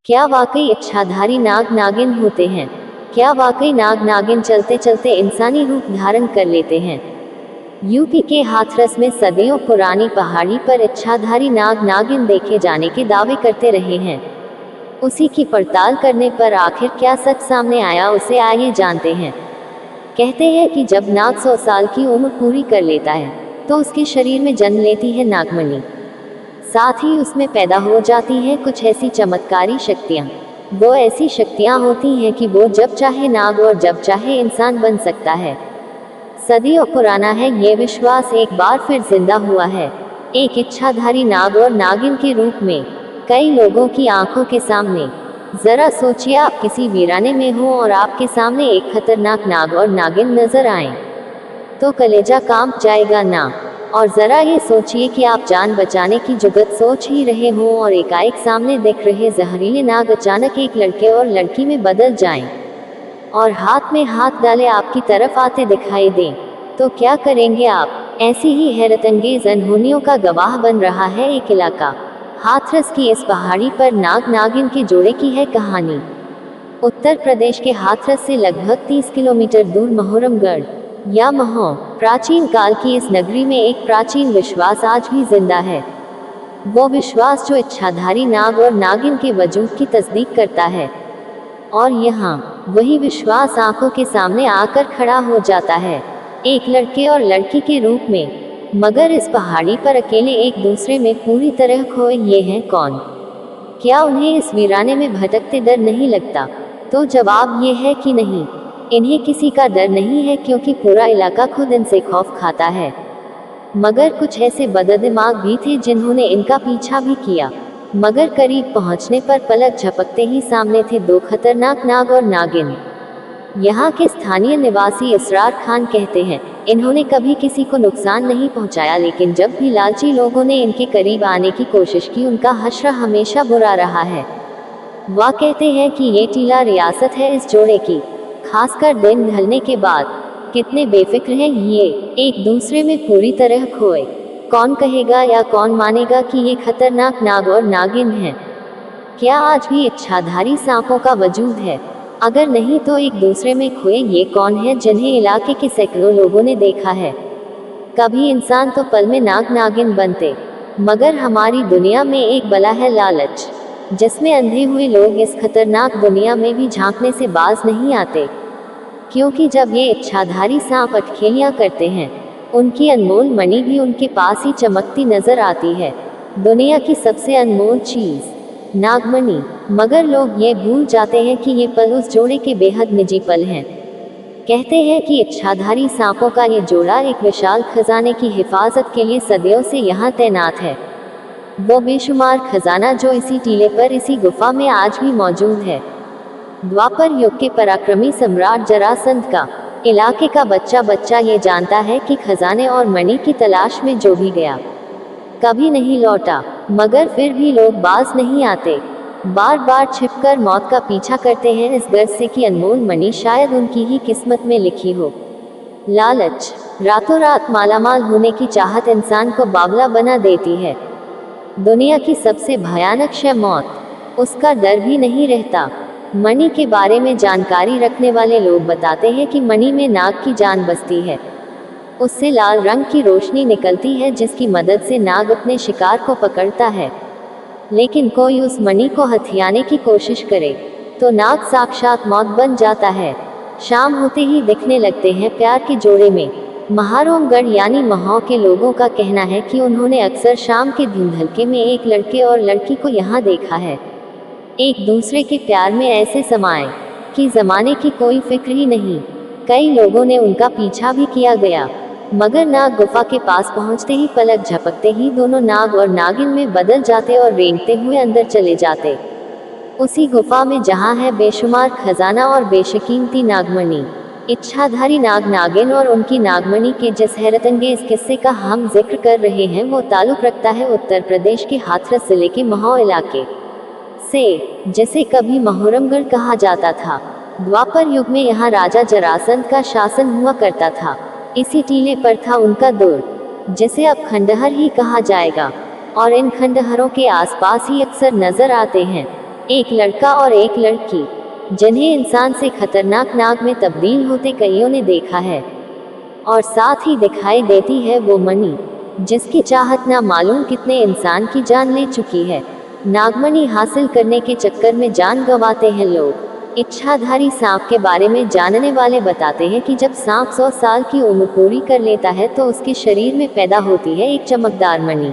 क्या वाकई इच्छाधारी नाग नागिन होते हैं? क्या वाकई नाग नागिन चलते चलते इंसानी रूप धारण कर लेते हैं? यूपी के हाथरस में सदियों पुरानी पहाड़ी पर इच्छाधारी नाग नागिन देखे जाने के दावे करते रहे हैं। उसी की पड़ताल करने पर आखिर क्या सच सामने आया, उसे आइए जानते हैं। कहते हैं कि जब नाग 100 साल की उम्र पूरी कर लेता है तो उसके शरीर में जन्म लेती है नागमणि। साथ ही उसमें पैदा हो जाती है कुछ ऐसी चमत्कारी शक्तियाँ। वो ऐसी शक्तियाँ होती हैं कि वो जब चाहे नाग और जब चाहे इंसान बन सकता है। सदियों पुराना है ये विश्वास, एक बार फिर जिंदा हुआ है। एक इच्छाधारी नाग और नागिन के रूप में कई लोगों की आंखों के सामने। जरा सोचिए, आप किसी वीराने में हो और आपके सामने एक खतरनाक नाग और नागिन नजर आए तो कलेजा कांप जाएगा ना। और जरा ये सोचिए कि आप जान बचाने की जुगत सोच ही रहे हों और एकाएक सामने दिख रहे जहरीले नाग अचानक एक लड़के और लड़की में बदल जाएं और हाथ में हाथ डाले आपकी तरफ आते दिखाई दें, तो क्या करेंगे आप? ऐसी ही हैरतअंगेज अनहोनियों का गवाह बन रहा है एक इलाका। हाथरस की इस पहाड़ी पर नाग नागिन के जोड़े की है कहानी। उत्तर प्रदेश के हाथरस से लगभग 30 किलोमीटर दूर मुहर्रमगढ़ या महो प्राचीन काल की इस नगरी में एक प्राचीन विश्वास आज भी जिंदा है। वो विश्वास जो इच्छाधारी नाग और नागिन के वजूद की तस्दीक करता है। और यहाँ वही विश्वास आंखों के सामने आकर खड़ा हो जाता है, एक लड़के और लड़की के रूप में। मगर इस पहाड़ी पर अकेले एक दूसरे में पूरी तरह खोए ये हैं कौन? क्या उन्हें इस वीराने में भटकते डर नहीं लगता? तो जवाब ये है कि नहीं, इन्हें किसी का डर नहीं है, क्योंकि पूरा इलाका खुद इनसे खौफ खाता है। मगर कुछ ऐसे बददिमाग भी थे जिन्होंने इनका पीछा भी किया। मगर करीब पहुंचने पर पलक झपकते ही सामने थे दो खतरनाक नाग और नागिन। यहाँ के स्थानीय निवासी इसरार खान कहते हैं, इन्होंने कभी किसी को नुकसान नहीं पहुंचाया, लेकिन जब भी लालची लोगों ने इनके करीब आने की कोशिश की उनका हश्र हमेशा बुरा रहा है। वह कहते हैं कि ये टीला रियासत है इस जोड़े की, खासकर दिन ढलने के बाद। कितने बेफिक्र हैं ये, एक दूसरे में पूरी तरह खोए। कौन कहेगा या कौन मानेगा कि ये खतरनाक नाग और नागिन हैं? क्या आज भी इच्छाधारी सांपों का वजूद है? अगर नहीं तो एक दूसरे में खोए ये कौन है जिन्हें इलाके के सैकड़ों लोगों ने देखा है? कभी इंसान तो पल में नाग नागिन बनते, मगर हमारी दुनिया में एक बला है लालच, जिसमें अंधे हुए लोग इस खतरनाक दुनिया में भी झांकने से बाज नहीं आते। क्योंकि जब ये इच्छाधारी सांप अटखेलियां करते हैं, उनकी अनमोल मणि भी उनके पास ही चमकती नजर आती है। दुनिया की सबसे अनमोल चीज नागमणि। मगर लोग ये भूल जाते हैं कि ये पल उस जोड़े के बेहद निजी पल हैं। कहते हैं कि इच्छाधारी सांपों का ये जोड़ा एक विशाल खजाने की हिफाजत के लिए सदियों से यहाँ तैनात है। वो बेशुमार खजाना जो इसी टीले पर, इसी गुफा में आज भी मौजूद है। द्वापर युग के पराक्रमी सम्राट जरासंध का इलाके का बच्चा बच्चा ये जानता है कि खजाने और मणि की तलाश में जो भी गया कभी नहीं लौटा। मगर फिर भी लोग बाज नहीं आते, बार बार छिपकर मौत का पीछा करते हैं इस गर्ज से कि अनमोल मणि शायद उनकी ही किस्मत में लिखी हो। लालच, रातों रात मालामाल होने की चाहत इंसान को बावला बना देती है। दुनिया की सबसे भयानक शय मौत, उसका डर भी नहीं रहता। मणि के बारे में जानकारी रखने वाले लोग बताते हैं कि मणि में नाग की जान बसती है। उससे लाल रंग की रोशनी निकलती है जिसकी मदद से नाग अपने शिकार को पकड़ता है। लेकिन कोई उस मणि को हथियाने की कोशिश करे तो नाग साक्षात मौत बन जाता है। शाम होते ही दिखने लगते हैं प्यार के जोड़े में। मुहर्रमगढ़ यानी महो के लोगों का कहना है कि उन्होंने अक्सर शाम के धुंधलके में एक लड़के और लड़की को यहाँ देखा है, एक दूसरे के प्यार में ऐसे समाये कि जमाने की कोई फिक्र ही नहीं। कई लोगों ने उनका पीछा भी किया गया, मगर नाग गुफा के पास पहुंचते ही पलक झपकते ही दोनों नाग और नागिन में बदल जाते और रेंगते हुए अंदर चले जाते, उसी गुफा में जहां है बेशुमार खजाना और बेशकीमती नागमणि। इच्छाधारी नाग नागिन और उनकी नागमणि के जिस हैरतअंगेज किस्से का हम जिक्र कर रहे हैं वो ताल्लुक रखता है उत्तर प्रदेश के हाथरस जिले के महो इलाके से, जिसे कभी मुहर्रमगढ़ कहा जाता था। द्वापर युग में यहाँ राजा जरासंध का शासन हुआ करता था। इसी टीले पर था उनका दुर्ग, जिसे अब खंडहर ही कहा जाएगा, और इन खंडहरों के आसपास ही अक्सर नजर आते हैं एक लड़का और एक लड़की, जिन्हें इंसान से खतरनाक नाग में तब्दील होते कईयों ने देखा है। और साथ ही दिखाई देती है वो मणि, जिसकी चाहत ना मालूम कितने इंसान की जान ले चुकी है। नागमणि हासिल करने के चक्कर में जान गंवाते हैं लोग। इच्छाधारी सांप के बारे में जानने वाले बताते हैं कि जब सांप 100 साल की उम्र पूरी कर लेता है तो उसके शरीर में पैदा होती है एक चमकदार मणि,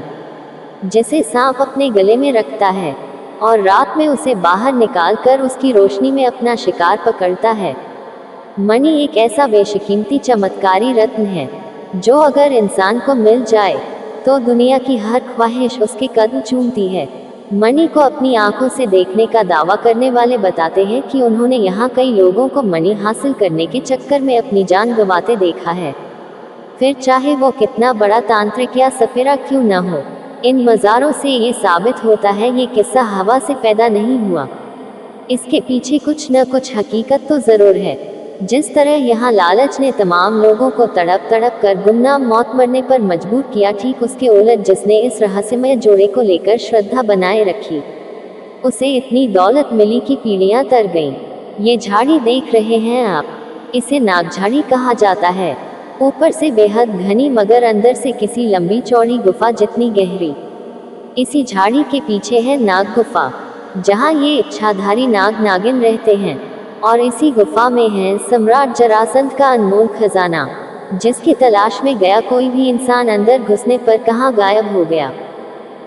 जिसे सांप अपने गले में रखता है और रात में उसे बाहर निकालकर उसकी रोशनी में अपना शिकार पकड़ता है। मणि एक ऐसा बेशकीमती चमत्कारी रत्न है जो अगर इंसान को मिल जाए तो दुनिया की हर ख्वाहिश उसके कदम चूमती है। मणि को अपनी आंखों से देखने का दावा करने वाले बताते हैं कि उन्होंने यहाँ कई लोगों को मणि हासिल करने के चक्कर में अपनी जान गंवाते देखा है, फिर चाहे वो कितना बड़ा तांत्रिक या सपेरा क्यों न हो। इन मज़ारों से ये साबित होता है ये किस्सा हवा से पैदा नहीं हुआ, इसके पीछे कुछ न कुछ हकीकत तो ज़रूर है। जिस तरह यहाँ लालच ने तमाम लोगों को तड़प तड़प कर गुमनाम मौत मरने पर मजबूर किया, ठीक उसके उलट जिसने इस रहस्यमय जोड़े को लेकर श्रद्धा बनाए रखी, उसे इतनी दौलत मिली कि पीढ़ियाँ तर गईं। ये झाड़ी देख रहे हैं आप, इसे नागझाड़ी कहा जाता है। ऊपर से बेहद घनी मगर अंदर से किसी लंबी चौड़ी गुफा जितनी गहरी। इसी झाड़ी के पीछे है नाग गुफा, जहाँ ये इच्छाधारी नाग नागिन रहते हैं। और इसी गुफा में है सम्राट जरासंध का अनमोल खजाना, जिसकी तलाश में गया कोई भी इंसान अंदर घुसने पर कहाँ गायब हो गया,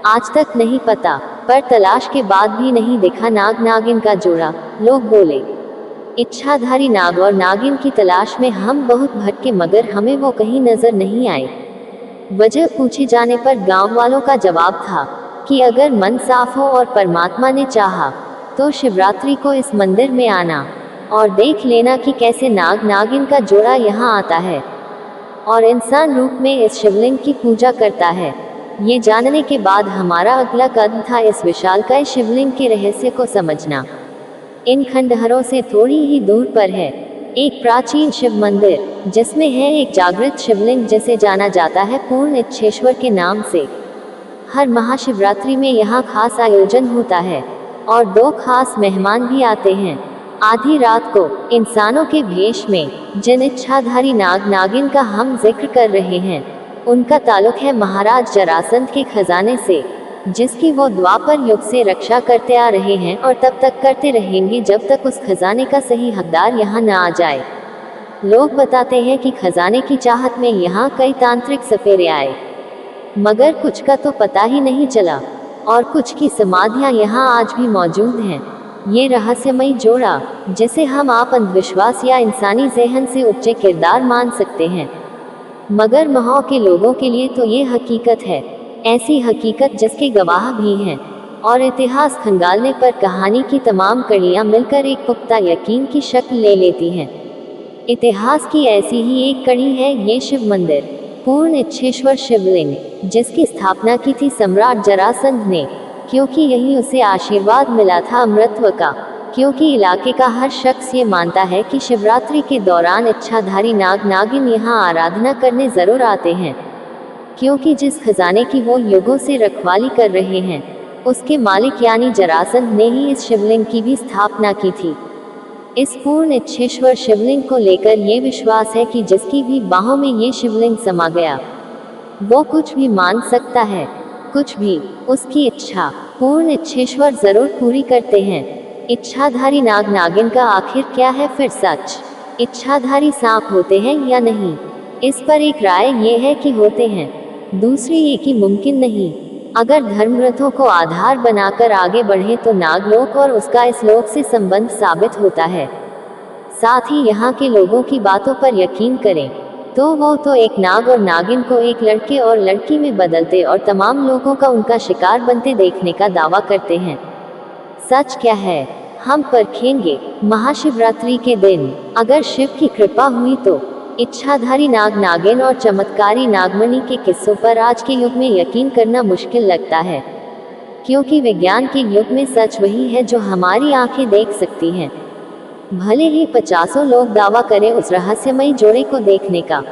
आज तक नहीं पता। पर तलाश के बाद भी नहीं दिखा नाग नागिन का जोड़ा। लोग बोले, इच्छाधारी नाग और नागिन की तलाश में हम बहुत भटके मगर हमें वो कहीं नजर नहीं आए। वजह पूछे जाने पर गांव वालों का जवाब था कि अगर मन साफ हो और परमात्मा ने चाहा तो शिवरात्रि को इस मंदिर में आना और देख लेना कि कैसे नाग नागिन का जोड़ा यहाँ आता है और इंसान रूप में इस शिवलिंग की पूजा करता है। ये जानने के बाद हमारा अगला कदम था इस विशालकाय शिवलिंग के रहस्य को समझना। इन खंडहरों से थोड़ी ही दूर पर है एक प्राचीन शिव मंदिर, जिसमें है एक जागृत शिवलिंग जिसे जाना जाता है पूर्ण इच्छेश्वर के नाम से। हर महाशिवरात्रि में यहाँ खास आयोजन होता है और 2 खास मेहमान भी आते हैं। आधी रात को इंसानों के भेष में जिन इच्छाधारी नाग नागिन का हम जिक्र कर रहे हैं, उनका ताल्लुक है महाराज जरासंध के खजाने से, जिसकी वो द्वापर युग से रक्षा करते आ रहे हैं और तब तक करते रहेंगे जब तक उस खजाने का सही हकदार यहाँ न आ जाए। लोग बताते हैं कि खजाने की चाहत में यहाँ कई तांत्रिक सपेरे आए, मगर कुछ का तो पता ही नहीं चला और कुछ की समाधियाँ यहाँ आज भी मौजूद हैं। ये रहस्यमयी जोड़ा, जिसे हम आप अंधविश्वास या इंसानी ज़हन से उपजे किरदार मान सकते हैं, मगर महौ के लोगों के लिए तो ये हकीकत है। ऐसी हकीकत जिसके गवाह भी हैं और इतिहास खंगालने पर कहानी की तमाम कड़ियाँ मिलकर एक पुख्ता यकीन की शक्ल ले लेती हैं। इतिहास की ऐसी ही एक कड़ी है ये शिव मंदिर, पूर्ण इच्छेश्वर शिवलिंग, जिसकी स्थापना की थी सम्राट जरासंध ने, क्योंकि यही उसे आशीर्वाद मिला था अमृतत्व का। क्योंकि इलाके का हर शख्स ये मानता है कि शिवरात्रि के दौरान इच्छाधारी नाग नागिन यहाँ आराधना करने ज़रूर आते हैं, क्योंकि जिस खजाने की वो युगों से रखवाली कर रहे हैं, उसके मालिक यानी जरासंध ने ही इस शिवलिंग की भी स्थापना की थी। इस पूर्ण इच्छेश्वर शिवलिंग को लेकर ये विश्वास है कि जिसकी भी बाहों में ये शिवलिंग समा गया, वो कुछ भी मान सकता है, कुछ भी उसकी इच्छा पूर्ण इच्छेश्वर जरूर पूरी करते हैं। इच्छाधारी नाग नागिन का आखिर क्या है फिर सच? इच्छाधारी सांप होते हैं या नहीं? इस पर एक राय ये है कि होते हैं, दूसरी ये कि मुमकिन नहीं। अगर धर्मग्रंथों को आधार बनाकर आगे बढ़े तो नागलोक और उसका इस लोक से संबंध साबित होता है। साथ ही यहाँ के लोगों की बातों पर यकीन करें तो वो तो एक नाग और नागिन को एक लड़के और लड़की में बदलते और तमाम लोगों का उनका शिकार बनते देखने का दावा करते हैं। सच क्या है हम परखेंगे महाशिवरात्रि के दिन। अगर शिव की कृपा हुई तो इच्छाधारी नाग नागिन और चमत्कारी नागमणि के किस्सों पर आज के युग में यकीन करना मुश्किल लगता है, क्योंकि विज्ञान के युग में सच वही है जो हमारी आंखें देख सकती हैं। भले ही 50 लोग दावा करें उस रहस्यमयी जोड़े को देखने का,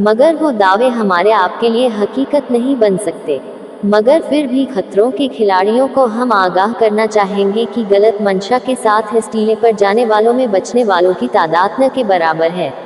मगर वो दावे हमारे आपके लिए हकीकत नहीं बन सकते। मगर फिर भी खतरों के खिलाड़ियों को हम आगाह करना चाहेंगे कि गलत मंशा के साथ इस टीले पर जाने वालों में बचने वालों की तादाद न के बराबर है।